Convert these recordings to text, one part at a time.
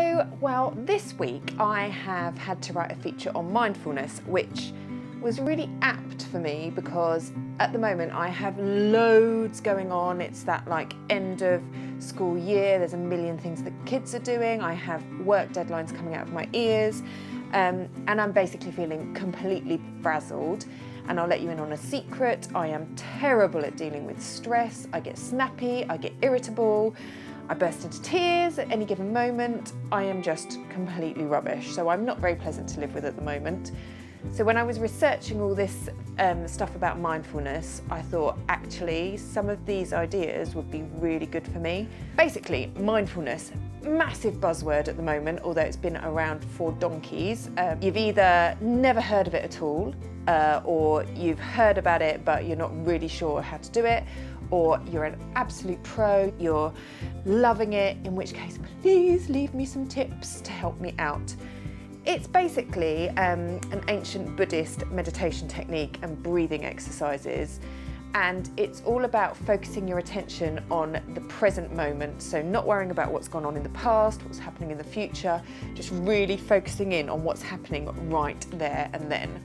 Hello, well this week I have had to write a feature on mindfulness, which was really apt for me because at the moment I have loads going on. It's that like end of school year, there's a million things that kids are doing, I have work deadlines coming out of my ears, and I'm basically feeling completely frazzled. And I'll let you in on a secret, I am terrible at dealing with stress. I get snappy, I get irritable, I burst into tears at any given moment. I am just completely rubbish, so I'm not very pleasant to live with at the moment. So when I was researching all this stuff about mindfulness, I thought actually some of these ideas would be really good for me. Basically, mindfulness, massive buzzword at the moment, although it's been around for donkeys. You've either never heard of it at all, or you've heard about it but you're not really sure how to do it, or you're an absolute pro, you're loving it, in which case please leave me some tips to help me out. It's basically an ancient Buddhist meditation technique and breathing exercises, and it's all about focusing your attention on the present moment, so not worrying about what's gone on in the past, what's happening in the future, just really focusing in on what's happening right there and then.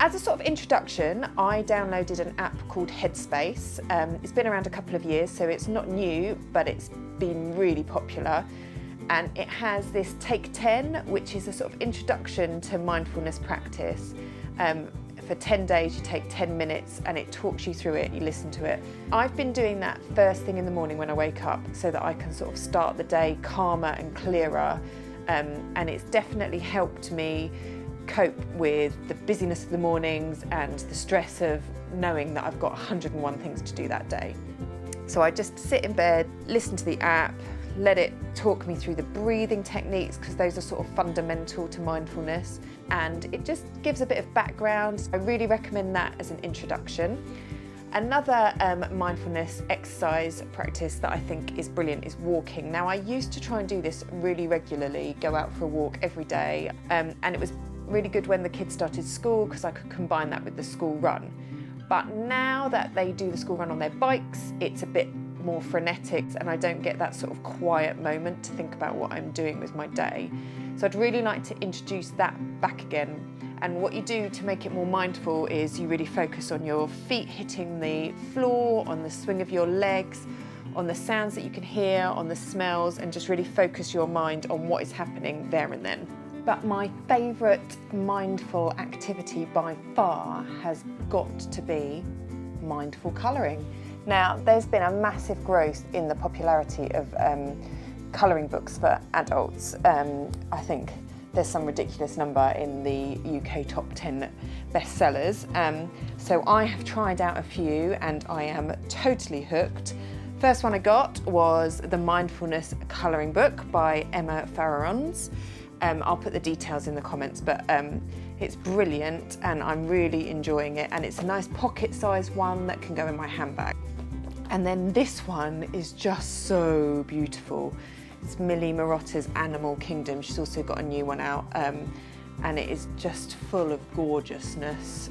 As a sort of introduction, I downloaded an app called Headspace. It's been around a couple of years, so it's not new, but it's been really popular. And it has this Take 10, which is a sort of introduction to mindfulness practice. For 10 days, you take 10 minutes and it talks you through it, you listen to it. I've been doing that first thing in the morning when I wake up so that I can sort of start the day calmer and clearer. And it's definitely helped me cope with the busyness of the mornings and the stress of knowing that I've got 101 things to do that day. So I just sit in bed, listen to the app, let it talk me through the breathing techniques, because those are sort of fundamental to mindfulness, and it just gives a bit of background. I really recommend that as an introduction. Another mindfulness exercise practice that I think is brilliant is walking. Now, I used to try and do this really regularly, go out for a walk every day, and it was really good when the kids started school because I could combine that with the school run. But now that they do the school run on their bikes, it's a bit more frenetic and I don't get that sort of quiet moment to think about what I'm doing with my day. So I'd really like to introduce that back again. And what you do to make it more mindful is you really focus on your feet hitting the floor, on the swing of your legs, on the sounds that you can hear, on the smells, and just really focus your mind on what is happening there and then. But my favourite mindful activity by far has got to be mindful colouring. Now, there's been a massive growth in the popularity of colouring books for adults. I think there's some ridiculous number in the UK top 10 bestsellers. So I have tried out a few and I am totally hooked. First one I got was the Mindfulness colouring book by Farrarons. I'll put the details in the comments, but it's brilliant and I'm really enjoying it, and it's a nice pocket-sized one that can go in my handbag. And then this one is just so beautiful. It's Millie Marotta's Animal Kingdom. She's also got a new one out, and it is just full of gorgeousness.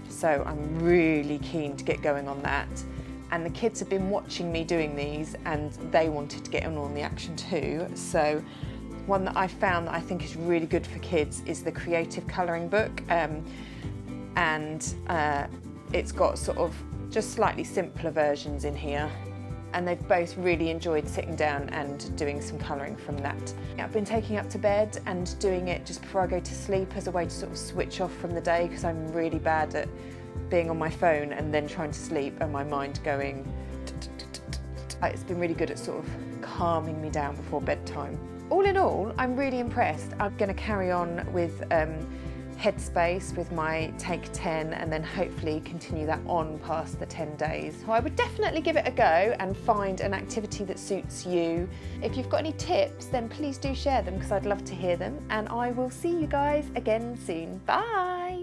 So I'm really keen to get going on that. And the kids have been watching me doing these and they wanted to get in on the action too. So one that I found that I think is really good for kids is the Creative Colouring book, and it's got sort of just slightly simpler versions in here, and they've both really enjoyed sitting down and doing some colouring from that. I've been taking up to bed and doing it just before I go to sleep as a way to sort of switch off from the day, because I'm really bad at being on my phone and then trying to sleep and my mind going. It's been really good at sort of calming me down before bedtime. All in all, I'm really impressed. I'm going to carry on with Headspace with my Take 10 and then hopefully continue that on past the 10 days. So I would definitely give it a go and find an activity that suits you. If you've got any tips, then please do share them because I'd love to hear them, and I will see you guys again soon. Bye!